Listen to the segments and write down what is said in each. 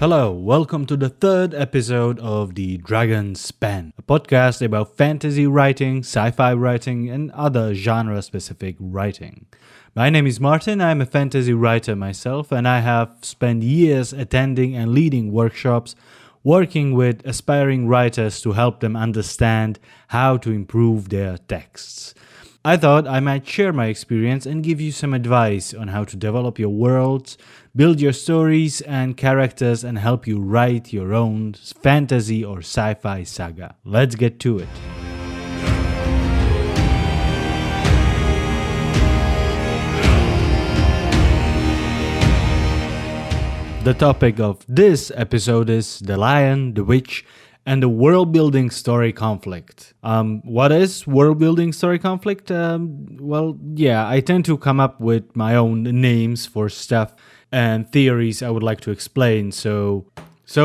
Hello, welcome to the third episode of The Dragon's Pen, a podcast about fantasy writing, sci-fi writing, and other genre-specific writing. My name is Martin, I'm a fantasy writer myself, and I have spent years attending and leading workshops, working with aspiring writers to help them understand how to improve their texts. I thought I might share my experience and give you some advice on how to develop your worlds, build your stories and characters, and help you write your own fantasy or sci-fi saga. Let's get to it. The topic of this episode is The Lion, the Witch, and the world-building story conflict. What is world-building story conflict? I tend to come up with my own names for stuff and theories I would like to explain. So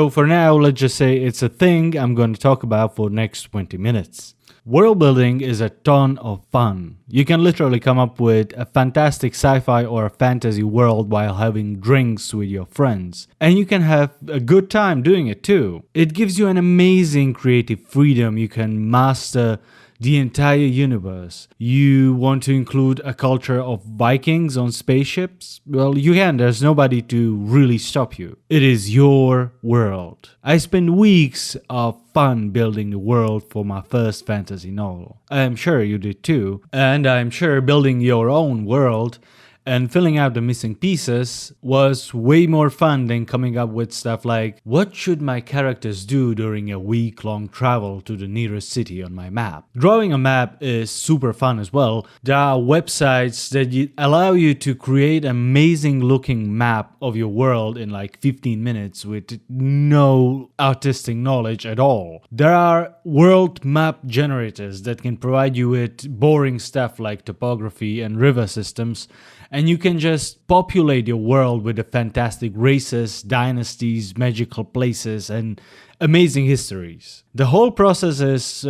for now, let's just say it's a thing I'm going to talk about for the next 20 minutes. World building is a ton of fun. You can literally come up with a fantastic sci-fi or a fantasy world while having drinks with your friends. And you can have a good time doing it too. It gives you an amazing creative freedom. You can master the entire universe. You want to include a culture of Vikings on spaceships? Well, you can. There's nobody to really stop you. It is your world. I spent weeks of fun building the world for my first fantasy novel. I'm sure you did too. And I'm sure building your own world and filling out the missing pieces was way more fun than coming up with stuff like, what should my characters do during a week-long travel to the nearest city on my map? Drawing a map is super fun as well. There are websites that allow you to create an amazing looking map of your world in like 15 minutes with no artistic knowledge at all. There are world map generators that can provide you with boring stuff like topography and river systems, and you can just populate your world with the fantastic races, dynasties, magical places, and amazing histories. The whole process is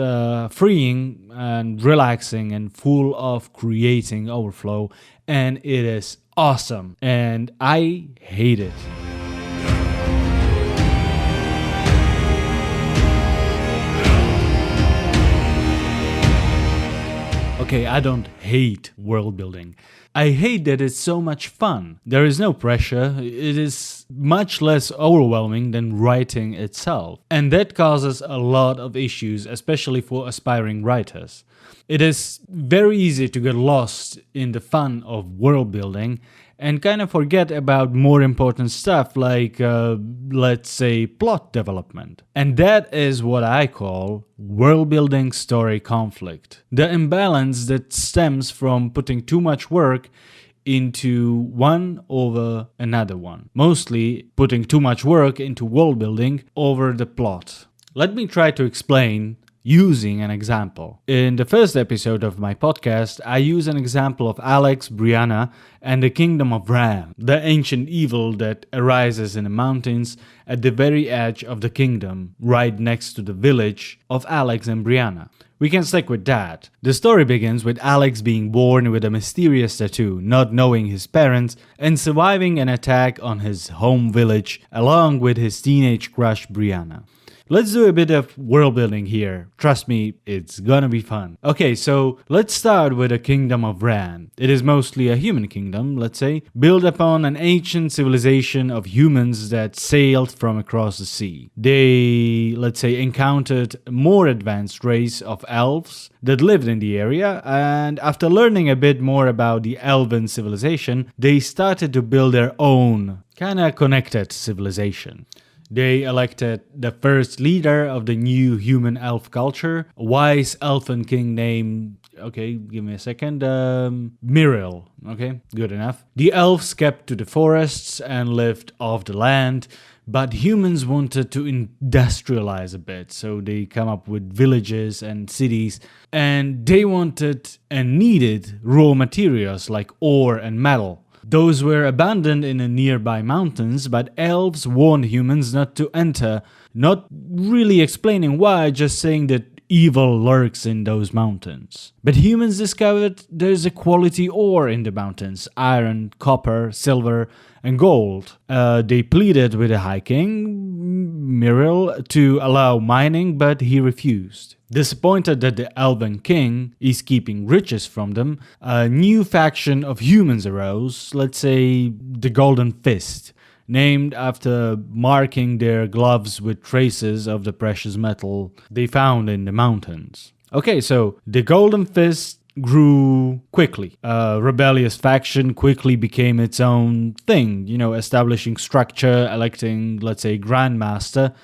freeing and relaxing and full of creating overflow, and it is awesome. And I hate it. Okay, I don't hate world building. I hate that it's so much fun. There is no pressure. It is much less overwhelming than writing itself. And that causes a lot of issues, especially for aspiring writers. It is very easy to get lost in the fun of world building and kind of forget about more important stuff like, let's say, plot development. And that is what I call world-building story conflict. The imbalance that stems from putting too much work into one over another one. Mostly putting too much work into world-building over the plot. Let me try to explain using an example. In the first episode of my podcast, I use an example of Alex, Brianna, and the Kingdom of Ran, the ancient evil that arises in the mountains at the very edge of the kingdom, right next to the village of Alex and Brianna. We can stick with that. The story begins with Alex being born with a mysterious tattoo, not knowing his parents, and surviving an attack on his home village along with his teenage crush Brianna. Let's do a bit of world building here. Trust me, it's gonna be fun. Okay, so let's start with the Kingdom of Ran. It is mostly a human kingdom, let's say, built upon an ancient civilization of humans that sailed from across the sea. They, let's say, encountered a more advanced race of elves that lived in the area, and after learning a bit more about the elven civilization, they started to build their own, kinda connected civilization. They elected the first leader of the new human elf culture, a wise elfin king named, Miriel. Okay, good enough. The elves kept to the forests and lived off the land, but humans wanted to industrialize a bit, so they come up with villages and cities, and they wanted and needed raw materials like ore and metal. Those were abandoned in the nearby mountains, but elves warned humans not to enter, not really explaining why, just saying that evil lurks in those mountains. But humans discovered there's a quality ore in the mountains: iron, copper, silver, and gold. They pleaded with the High King, Muriel, to allow mining, but he refused. Disappointed that the Elven King is keeping riches from them, a new faction of humans arose, let's say the Golden Fist, named after marking their gloves with traces of the precious metal they found in the mountains. Okay, so the Golden Fist grew quickly. A rebellious faction quickly became its own thing, establishing structure, electing, let's say, Grandmaster,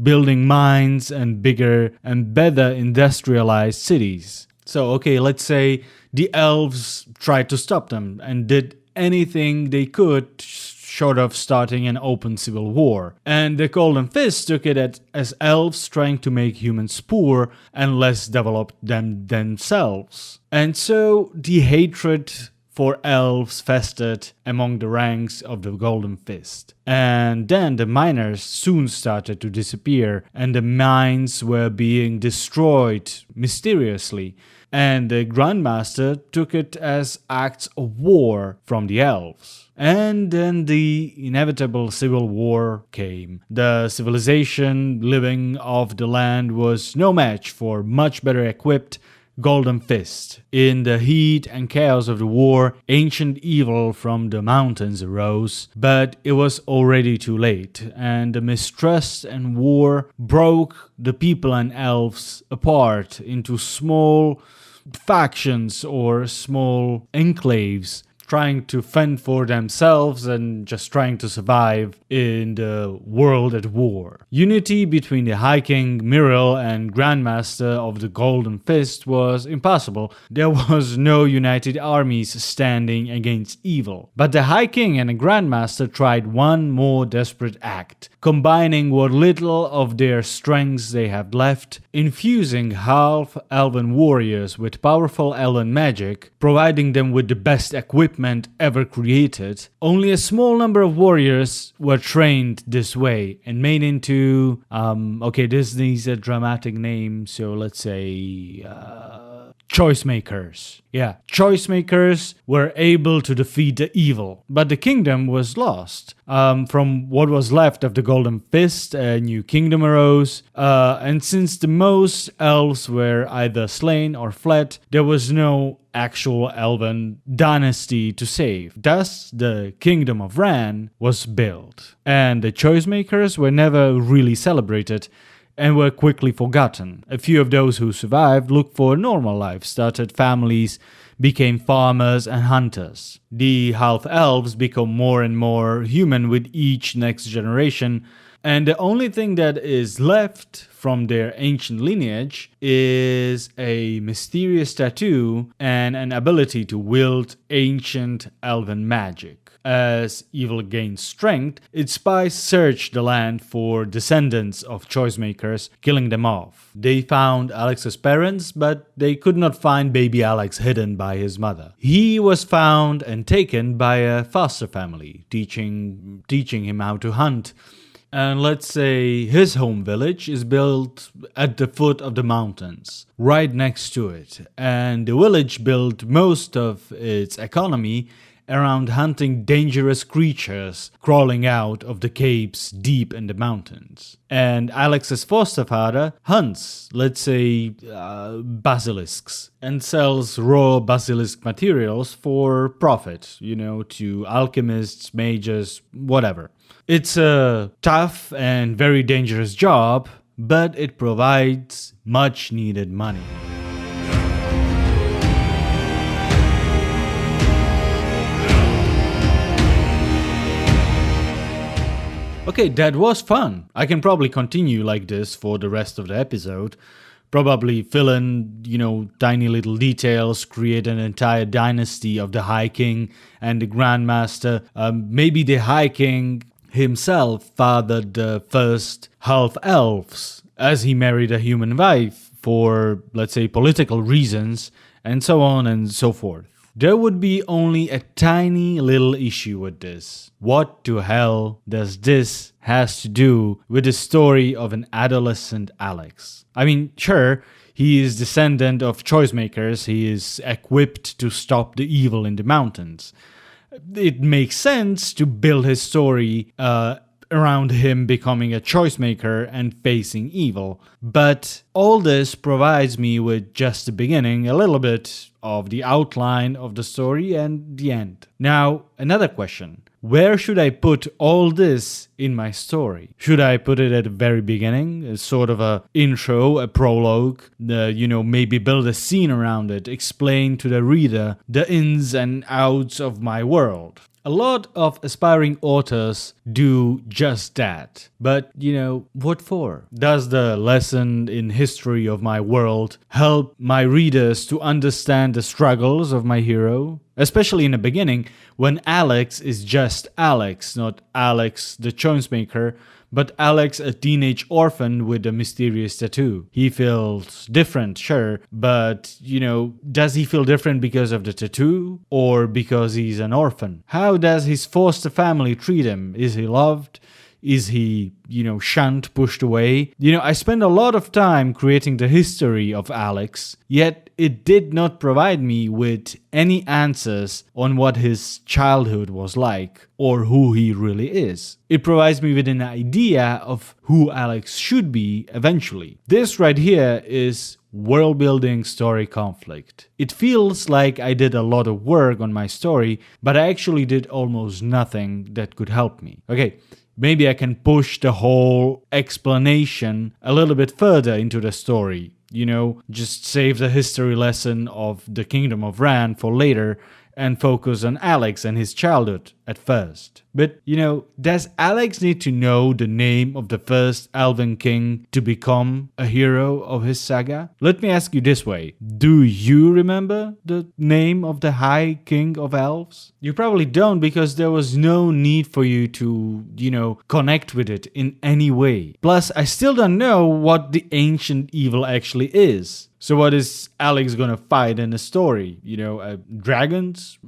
building mines and bigger and better industrialized cities. So, okay, let's say the elves tried to stop them and did anything they could short of starting an open civil war. And the Golden Fist took it as elves trying to make humans poor and less developed than themselves. And so the hatred for elves festered among the ranks of the Golden Fist. And then the miners soon started to disappear, and the mines were being destroyed mysteriously. And the Grandmaster took it as acts of war from the elves. And then the inevitable civil war came. The civilization living off the land was no match for much better equipped Golden Fist. In the heat and chaos of the war, ancient evil from the mountains arose, but it was already too late, and the mistrust and war broke the people and elves apart into small factions or small enclaves, trying to fend for themselves and just trying to survive in the world at war. Unity between the High King, Muriel, and Grandmaster of the Golden Fist was impossible. There was no united armies standing against evil. But the High King and the Grandmaster tried one more desperate act, combining what little of their strengths they had left, infusing half-elven warriors with powerful elven magic, providing them with the best equipment ever created. Only a small number of warriors were trained this way and made into, this needs a dramatic name, so let's say, choice makers. Yeah, choice makers were able to defeat the evil, but the kingdom was lost. From what was left of the Golden Fist, a new kingdom arose, and since the most elves were either slain or fled, there was no actual elven dynasty to save. Thus, the kingdom of Ran was built, and the choice makers were never really celebrated and were quickly forgotten. A few of those who survived looked for a normal life, started families, became farmers and hunters. The half-elves become more and more human with each next generation, and the only thing that is left from their ancient lineage is a mysterious tattoo and an ability to wield ancient elven magic. As evil gained strength, its spies searched the land for descendants of choicemakers, killing them off. They found Alex's parents, but they could not find baby Alex hidden by his mother. He was found and taken by a foster family, teaching him how to hunt. And let's say his home village is built at the foot of the mountains, right next to it. And the village built most of its economy around hunting dangerous creatures crawling out of the caves deep in the mountains. And Alex's foster father hunts, let's say, basilisks, and sells raw basilisk materials for profit, to alchemists, mages, whatever. It's a tough and very dangerous job, but it provides much needed money. Okay, that was fun. I can probably continue like this for the rest of the episode. Probably fill in, tiny little details, create an entire dynasty of the High King and the Grandmaster. Maybe the High King himself fathered the first half-elves, as he married a human wife for, let's say, political reasons, and so on and so forth. There would be only a tiny little issue with this. What to hell does this has to do with the story of an adolescent Alex? I mean, sure, he is descendant of choicemakers, he is equipped to stop the evil in the mountains. it makes sense to build his story around him becoming a choice maker and facing evil. But all this provides me with just the beginning, a little bit of the outline of the story and the end. Now, another question. Where should I put all this in my story? Should I put it at the very beginning, as sort of a intro, a prologue, maybe build a scene around it, explain to the reader the ins and outs of my world? A lot of aspiring authors do just that. But, what for? Does the lesson in history of my world help my readers to understand the struggles of my hero? Especially in the beginning, when Alex is just Alex, not Alex the choicemaker, but Alex, a teenage orphan with a mysterious tattoo. He feels different, sure, but, does he feel different because of the tattoo or because he's an orphan? How does his foster family treat him? Is he loved? Is he, shunned, pushed away? I spent a lot of time creating the history of Alex, yet it did not provide me with any answers on what his childhood was like or who he really is. It provides me with an idea of who Alex should be eventually. This right here is world building story conflict. It feels like I did a lot of work on my story, but I actually did almost nothing that could help me. Okay. Maybe I can push the whole explanation a little bit further into the story. Just save the history lesson of the Kingdom of Ran for later and focus on Alex and his childhood at first. But, does Alex need to know the name of the first elven king to become a hero of his saga? Let me ask you this way. Do you remember the name of the High King of Elves? You probably don't, because there was no need for you to, connect with it in any way. Plus, I still don't know what the ancient evil actually is. So what is Alex gonna fight in the story? Dragons?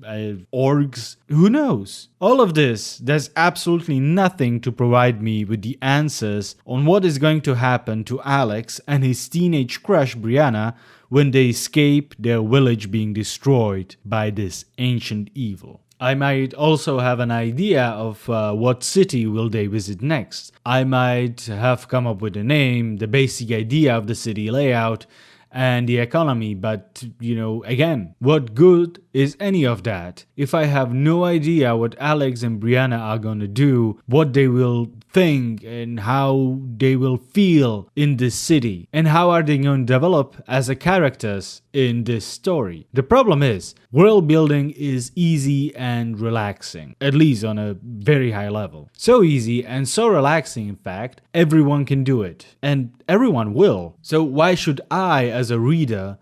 Orcs? Who knows? All of this, there's absolutely nothing to provide me with the answers on what is going to happen to Alex and his teenage crush Brianna when they escape their village being destroyed by this ancient evil. I might also have an idea of what city will they visit next. I might have come up with a name, the basic idea of the city layout, and the economy, but, again, what good is any of that if I have no idea what Alex and Brianna are gonna do, what they will think, and how they will feel in this city, and how are they going to develop as a characters in this story. The problem is, world building is easy and relaxing, at least on a very high level. So easy and so relaxing, in fact, everyone can do it, and everyone will. So why should I, as a reader,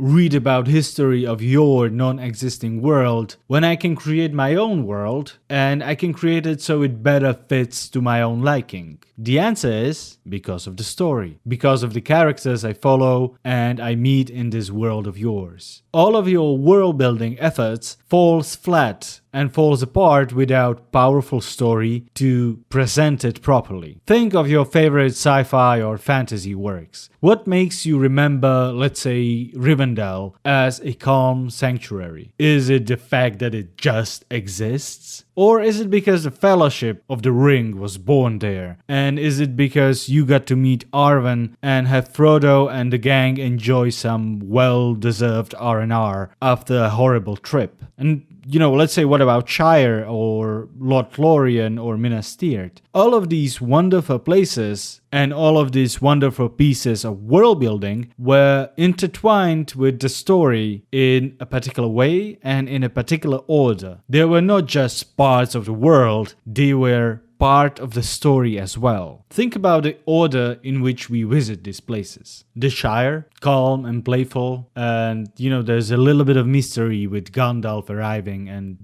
read about history of your non-existing world when I can create my own world, and I can create it so it better fits to my own liking? The answer is because of the story, because of the characters I follow and I meet in this world of yours. All of your world building efforts falls flat and falls apart without powerful story to present it properly. Think of your favorite sci-fi or fantasy works. What makes you remember, let's say, Rivendell as a calm sanctuary? Is it the fact that it just exists? Or is it because the Fellowship of the Ring was born there? And is it because you got to meet Arwen and have Frodo and the gang enjoy some well-deserved R&R after a horrible trip? And let's say, what about Shire or Lothlorien or Minas Tirith? All of these wonderful places and all of these wonderful pieces of world building were intertwined with the story in a particular way and in a particular order. They were not just parts of the world, they were part of the story as well. Think about the order in which we visit these places. The Shire, calm and playful, and there's a little bit of mystery with Gandalf arriving and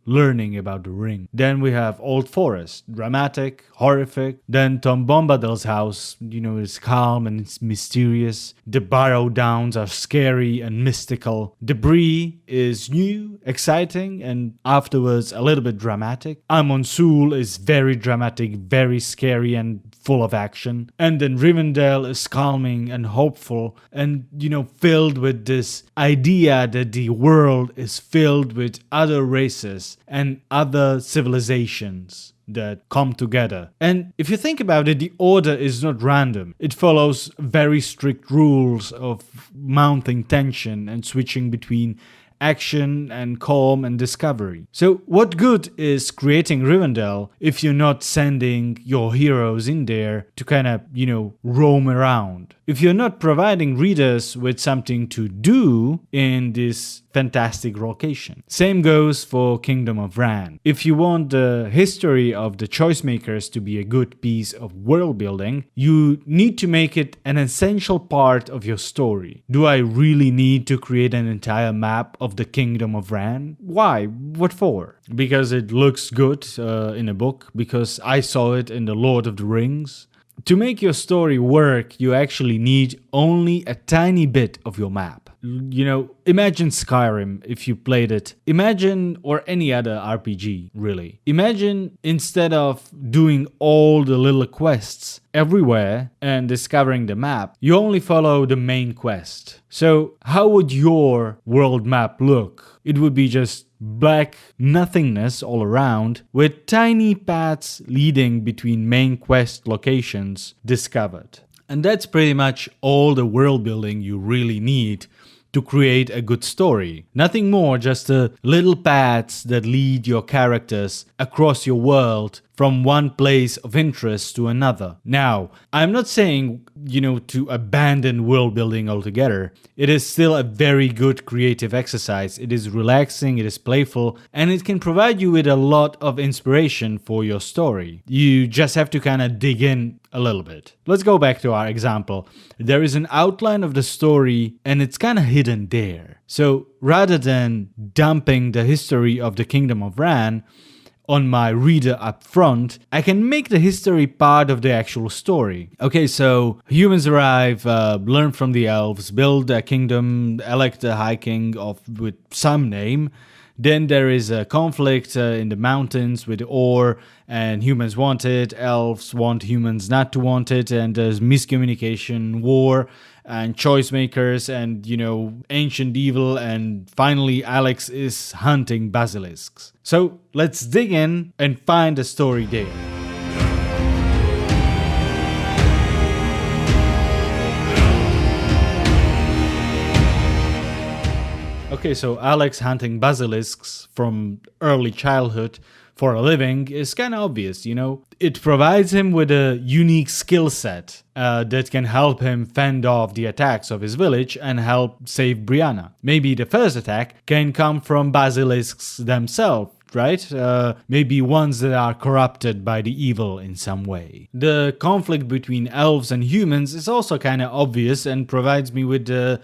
learning about the ring. Then we have Old Forest, dramatic, horrific. Then Tom Bombadil's house, is calm and it's mysterious. The Barrow Downs are scary and mystical. The Bree is new, exciting, and afterwards a little bit dramatic. Amon Sul is very very dramatic, very scary, and full of action. And then Rivendell is calming and hopeful and, filled with this idea that the world is filled with other races and other civilizations that come together. And if you think about it, the order is not random. It follows very strict rules of mounting tension and switching between action and calm and discovery. So what good is creating Rivendell if you're not sending your heroes in there to kind of, roam around? If you're not providing readers with something to do in this fantastic location. Same goes for Kingdom of Ran. If you want the history of the choice makers to be a good piece of world building, you need to make it an essential part of your story. Do I really need to create an entire map of the Kingdom of Ran? Why? What for? Because it looks good in a book? Because I saw it in The Lord of the Rings? To make your story work, you actually need only a tiny bit of your map. Imagine Skyrim if you played it. Imagine, or any other RPG, really. Imagine instead of doing all the little quests everywhere and discovering the map, you only follow the main quest. So how would your world map look? It would be just black nothingness all around with tiny paths leading between main quest locations discovered. And that's pretty much all the world building you really need to create a good story. Nothing more, just the little paths that lead your characters across your world from one place of interest to another. Now, I'm not saying, to abandon world building altogether. It is still a very good creative exercise. It is relaxing, it is playful, and it can provide you with a lot of inspiration for your story. You just have to kind of dig in a little bit. Let's go back to our example. There is an outline of the story and it's kind of hidden there. So rather than dumping the history of the Kingdom of Ran on my reader up front, I can make the history part of the actual story. Okay, so humans arrive, learn from the elves, build a kingdom, elect a high king with some name. Then there is a conflict in the mountains with ore, and humans want it, elves want humans not to want it, and there's miscommunication, war, and choice makers, and ancient evil, and finally Alex is hunting basilisks. So let's dig in and find the story there. Okay, so Alex hunting basilisks from early childhood for a living is kind of obvious, It provides him with a unique skill set that can help him fend off the attacks of his village and help save Brianna. Maybe the first attack can come from basilisks themselves, right? Maybe ones that are corrupted by the evil in some way. The conflict between elves and humans is also kind of obvious and provides me with a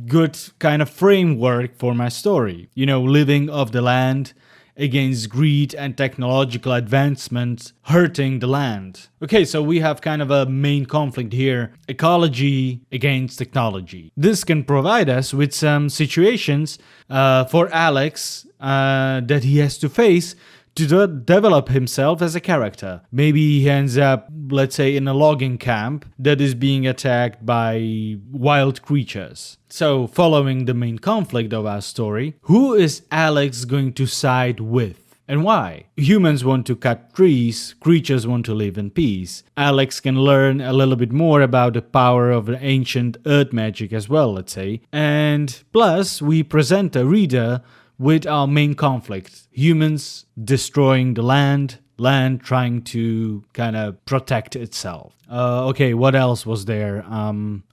good kind of framework for my story. Living off the land against greed and technological advancement hurting the land. Okay, so we have kind of a main conflict here, ecology against technology. This can provide us with some situations for Alex that he has to face to develop himself as a character. Maybe he ends up, let's say, in a logging camp that is being attacked by wild creatures. So, following the main conflict of our story, who is Alex going to side with? And why? Humans want to cut trees, creatures want to live in peace. Alex can learn a little bit more about the power of the ancient earth magic as well, let's say. And plus, we present the reader with our main conflict. Humans destroying the land trying to kind of protect itself. Okay, what else was there?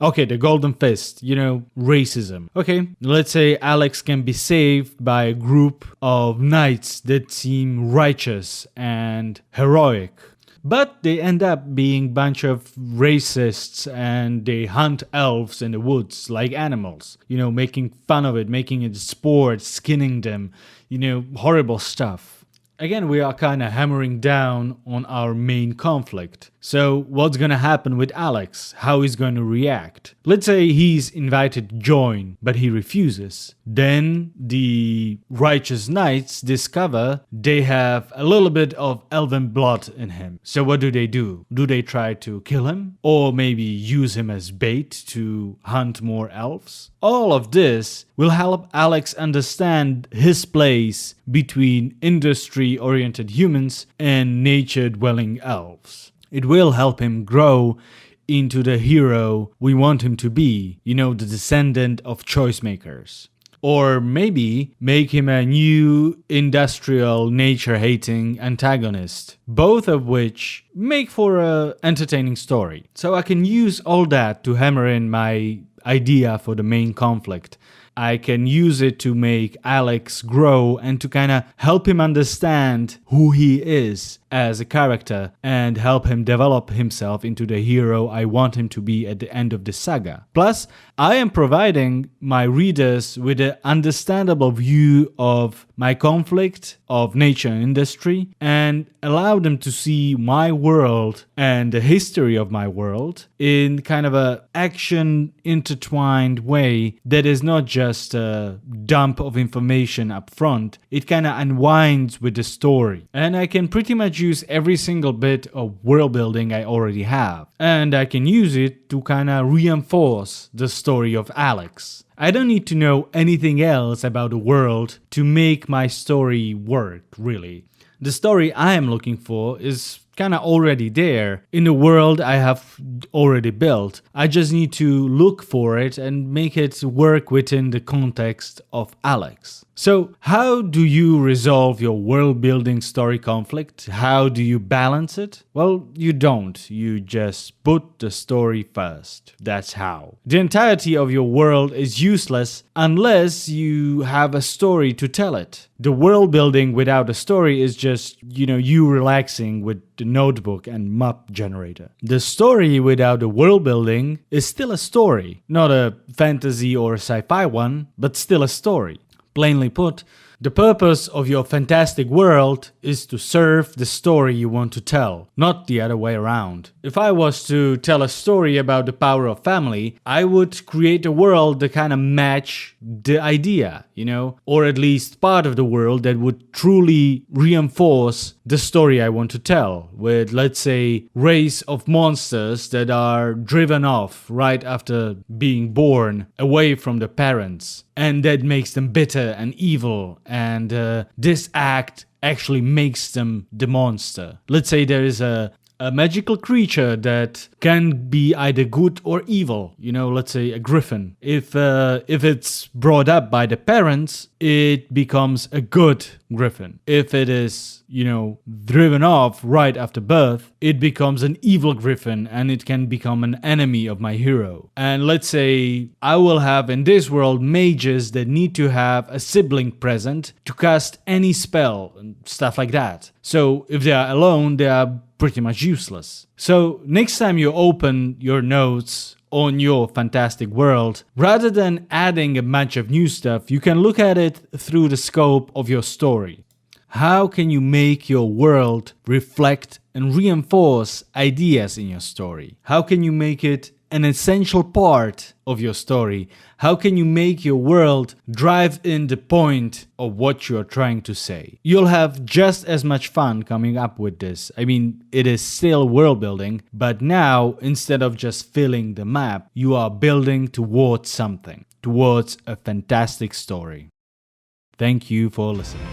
Okay, the Golden Fist, racism. Okay, let's say Alex can be saved by a group of knights that seem righteous and heroic. But they end up being a bunch of racists and they hunt elves in the woods like animals. Making fun of it, making it sport, skinning them, horrible stuff. Again, we are kind of hammering down on our main conflict. So, what's gonna happen with Alex? How he's going to react? Let's say he's invited to join, but he refuses. Then the righteous knights discover they have a little bit of elven blood in him. So, what do? Do they try to kill him? Or maybe use him as bait to hunt more elves? All of this will help Alex understand his place between industry-oriented humans and nature-dwelling elves. It will help him grow into the hero we want him to be, the descendant of choice makers. Or maybe make him a new industrial nature-hating antagonist, both of which make for an entertaining story. So I can use all that to hammer in my idea for the main conflict. I can use it to make Alex grow and to kind of help him understand who he is as a character and help him develop himself into the hero I want him to be at the end of the saga. Plus, I am providing my readers with an understandable view of my conflict of nature and industry and allow them to see my world and the history of my world in kind of a action intertwined way that is not just a dump of information up front. It kind of unwinds with the story. And I can pretty much use every single bit of world building I already have. And I can use it to kind of reinforce the story of Alex. I don't need to know anything else about the world to make my story work, really. The story I am looking for is kind of already there in the world I have already built. I just need to look for it and make it work within the context of Alex. So, how do you resolve your world building story conflict? How do you balance it? Well, you don't. You just put the story first. That's how. The entirety of your world is useless unless you have a story to tell it. The world building without a story is just, you relaxing with the notebook and map generator. The story without the world building is still a story. Not a fantasy or sci-fi one, but still a story. Plainly put, the purpose of your fantastic world is to serve the story you want to tell, not the other way around. If I was to tell a story about the power of family, I would create a world that kind of match the idea, or at least part of the world that would truly reinforce the story I want to tell, with, let's say, race of monsters that are driven off right after being born away from the parents, and that makes them bitter and evil, and this act actually makes them the monster. Let's say there is a magical creature that can be either good or evil, let's say a griffin. If it's brought up by the parents, it becomes a good griffin. If it is, driven off right after birth, it becomes an evil griffin and it can become an enemy of my hero. And let's say I will have in this world mages that need to have a sibling present to cast any spell and stuff like that. So if they are alone, they are pretty much useless. So next time you open your notes on your fantastic world, rather than adding a bunch of new stuff, you can look at it through the scope of your story. How can you make your world reflect and reinforce ideas in your story? How can you make it an essential part of your story? How can you make your world drive in the point of what you're trying to say? You'll have just as much fun coming up with this. I mean, it is still world building, but now instead of just filling the map, you are building towards something, towards a fantastic story. Thank you for listening.